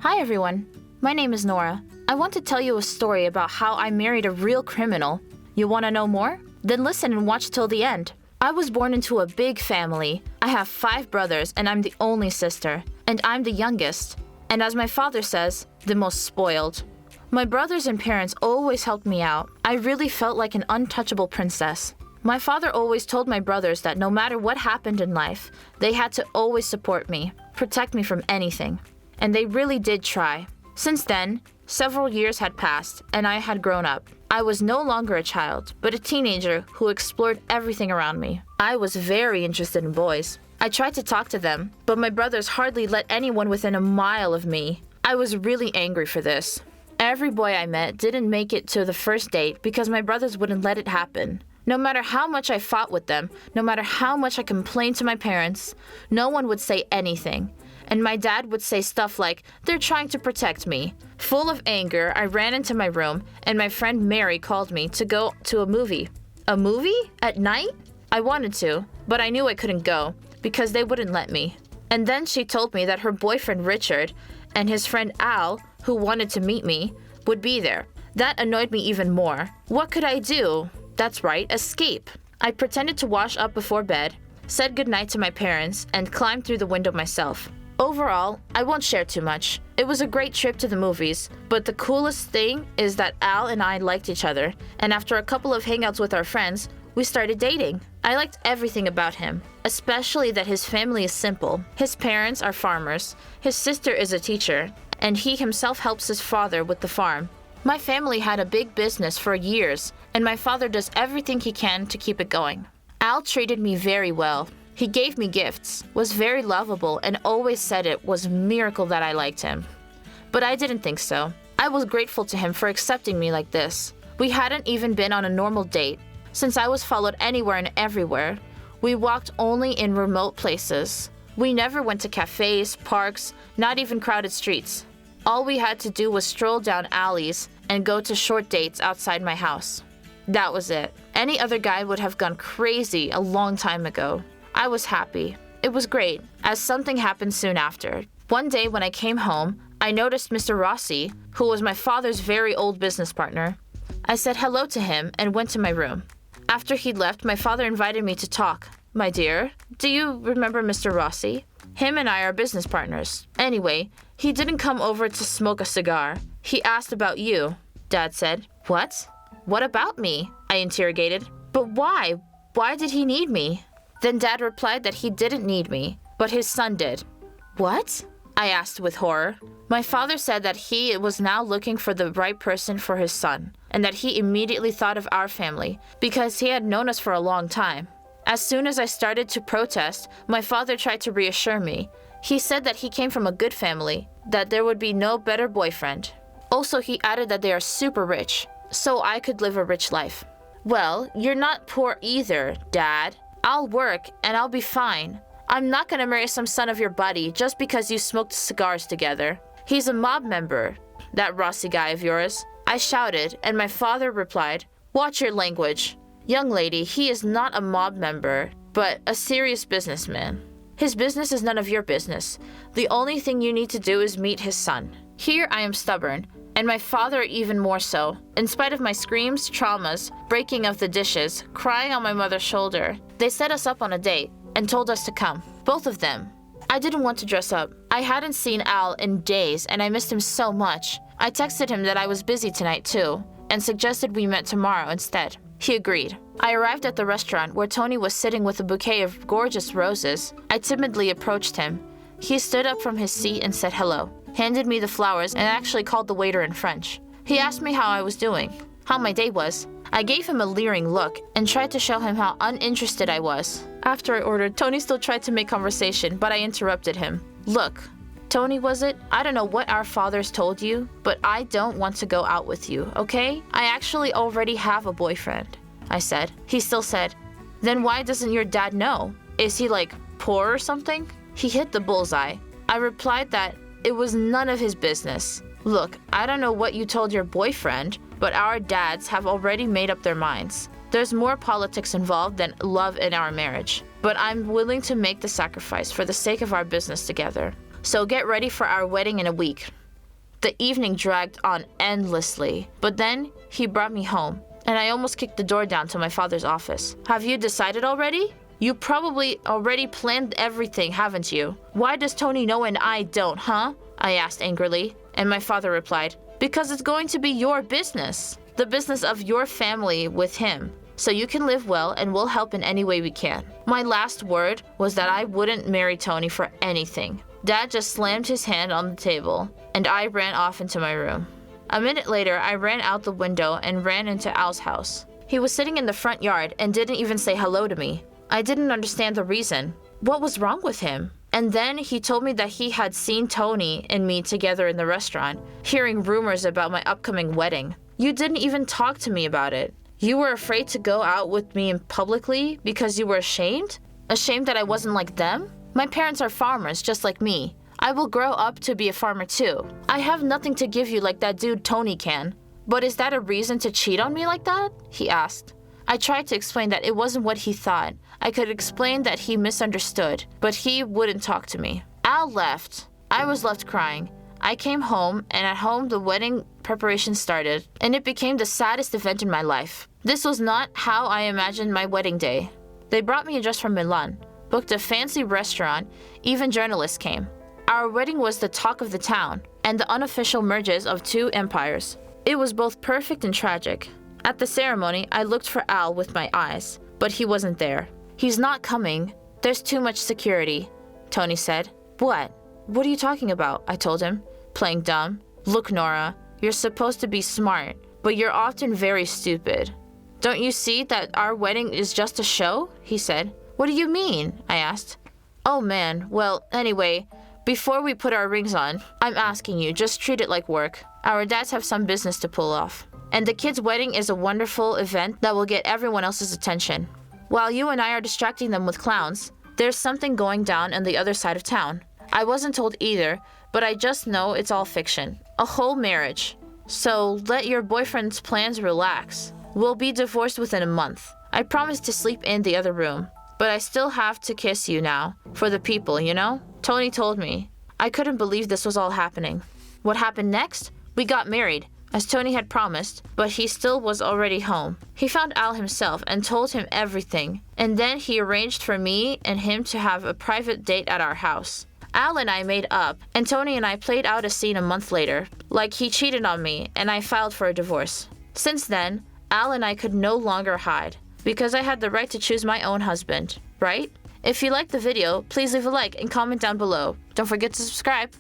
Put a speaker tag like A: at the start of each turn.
A: Hi everyone, my name is Nora. I want to tell you a story about how I married a real criminal. You want to know more? Then listen and watch till the end. I was born into a big family. I have 5 brothers and I'm the only sister. And I'm the youngest. And as my father says, the most spoiled. My brothers and parents always helped me out. I really felt like an untouchable princess. My father always told my brothers that no matter what happened in life, they had to always support me, protect me from anything. And they really did try. Since then, several years had passed and I had grown up. I was no longer a child, but a teenager who explored everything around me. I was very interested in boys. I tried to talk to them, but my brothers hardly let anyone within a mile of me. I was really angry for this. Every boy I met didn't make it to the first date because my brothers wouldn't let it happen. No matter how much I fought with them, no matter how much I complained to my parents, no one would say anything. And my dad would say stuff like, "They're trying to protect me." Full of anger, I ran into my room and my friend Mary called me to go to a movie. A movie? At night? I wanted to, but I knew I couldn't go because they wouldn't let me. And then she told me that her boyfriend Richard and his friend Al, who wanted to meet me, would be there. That annoyed me even more. What could I do? That's right, escape. I pretended to wash up before bed, said goodnight to my parents, and climbed through the window myself. Overall, I won't share too much. It was a great trip to the movies, but the coolest thing is that Al and I liked each other, and after a couple of hangouts with our friends, we started dating. I liked everything about him, especially that his family is simple. His parents are farmers, his sister is a teacher, and he himself helps his father with the farm. My family had a big business for years, and my father does everything he can to keep it going. Al treated me very well. He gave me gifts, was very lovable, and always said it was a miracle that I liked him. But I didn't think so. I was grateful to him for accepting me like this. We hadn't even been on a normal date. Since I was followed anywhere and everywhere, we walked only in remote places. We never went to cafes, parks, not even crowded streets. All we had to do was stroll down alleys and go to short dates outside my house. That was it. Any other guy would have gone crazy a long time ago. I was happy. It was great, as something happened soon after. One day when I came home, I noticed Mr. Rossi, who was my father's very old business partner. I said hello to him and went to my room. After he'd left, my father invited me to talk. "My dear, do you remember Mr. Rossi? Him and I are business partners." Anyway, he didn't come over to smoke a cigar. He asked about you, Dad said. "What? What about me?" I interrogated. "But why? Why did he need me?" Then Dad replied that he didn't need me, but his son did. "What?" I asked with horror. My father said that he was now looking for the right person for his son, and that he immediately thought of our family, because he had known us for a long time. As soon as I started to protest, my father tried to reassure me. He said that he came from a good family, that there would be no better boyfriend. Also, he added that they are super rich, so I could live a rich life. "Well, you're not poor either, Dad. I'll work and I'll be fine. I'm not gonna marry some son of your buddy just because you smoked cigars together. He's a mob member, that Rossi guy of yours." I shouted, and my father replied, "Watch your language. Young lady, he is not a mob member, but a serious businessman. His business is none of your business. The only thing you need to do is meet his son." Here I am stubborn, and my father even more so. In spite of my screams, traumas, breaking of the dishes, crying on my mother's shoulder, they set us up on a date and told us to come. Both of them. I didn't want to dress up. I hadn't seen Al in days and I missed him so much. I texted him that I was busy tonight too and suggested we met tomorrow instead. He agreed. I arrived at the restaurant where Tony was sitting with a bouquet of gorgeous roses. I timidly approached him. He stood up from his seat and said hello, handed me the flowers, and actually called the waiter in French. He asked me how I was doing, how my day was. I gave him a leering look and tried to show him how uninterested I was. After I ordered, Tony still tried to make conversation, but I interrupted him. "Look, Tony, was it? I don't know what our fathers told you, but I don't want to go out with you, okay? I actually already have a boyfriend," I said. He still said, "Then why doesn't your dad know? Is he like poor or something?" He hit the bullseye. I replied that it was none of his business. "Look, I don't know what you told your boyfriend, but our dads have already made up their minds. There's more politics involved than love in our marriage, but I'm willing to make the sacrifice for the sake of our business together. So get ready for our wedding in a week." The evening dragged on endlessly, but then he brought me home, and I almost kicked the door down to my father's office. "Have you decided already? You probably already planned everything, haven't you? Why does Tony know and I don't, huh?" I asked angrily, and my father replied, "Because it's going to be your business. The business of your family with him. So you can live well and we'll help in any way we can." My last word was that I wouldn't marry Tony for anything. Dad just slammed his hand on the table, and I ran off into my room. A minute later, I ran out the window and ran into Al's house. He was sitting in the front yard and didn't even say hello to me. I didn't understand the reason. What was wrong with him? And then he told me that he had seen Tony and me together in the restaurant, hearing rumors about my upcoming wedding. "You didn't even talk to me about it. You were afraid to go out with me publicly because you were ashamed? Ashamed that I wasn't like them? My parents are farmers just like me. I will grow up to be a farmer too. I have nothing to give you like that dude Tony can. But is that a reason to cheat on me like that?" he asked. I tried to explain that it wasn't what he thought. I could explain that he misunderstood, but he wouldn't talk to me. Al left. I was left crying. I came home, and at home the wedding preparation started, and it became the saddest event in my life. This was not how I imagined my wedding day. They brought me a dress from Milan, booked a fancy restaurant, even journalists came. Our wedding was the talk of the town, and the unofficial merges of two empires. It was both perfect and tragic. At the ceremony, I looked for Al with my eyes, but he wasn't there. "He's not coming. There's too much security," Tony said. "What? What are you talking about?" I told him, playing dumb. "Look, Nora, you're supposed to be smart, but you're often very stupid. Don't you see that our wedding is just a show?" he said. "What do you mean?" I asked. "Oh man, well, anyway, before we put our rings on, I'm asking you, just treat it like work. Our dads have some business to pull off. And the kids' wedding is a wonderful event that will get everyone else's attention. While you and I are distracting them with clowns, there's something going down on the other side of town. I wasn't told either, but I just know it's all fiction. A whole marriage. So let your boyfriend's plans relax. We'll be divorced within a month. I promised to sleep in the other room, but I still have to kiss you now, for the people, you know?" Tony told me. I couldn't believe this was all happening. What happened next? We got married, as Tony had promised, but he still was already home. He found Al himself and told him everything, and then he arranged for me and him to have a private date at our house. Al and I made up, and Tony and I played out a scene a month later, like he cheated on me and I filed for a divorce. Since then, Al and I could no longer hide, because I had the right to choose my own husband, right? If you liked the video, please leave a like and comment down below. Don't forget to subscribe.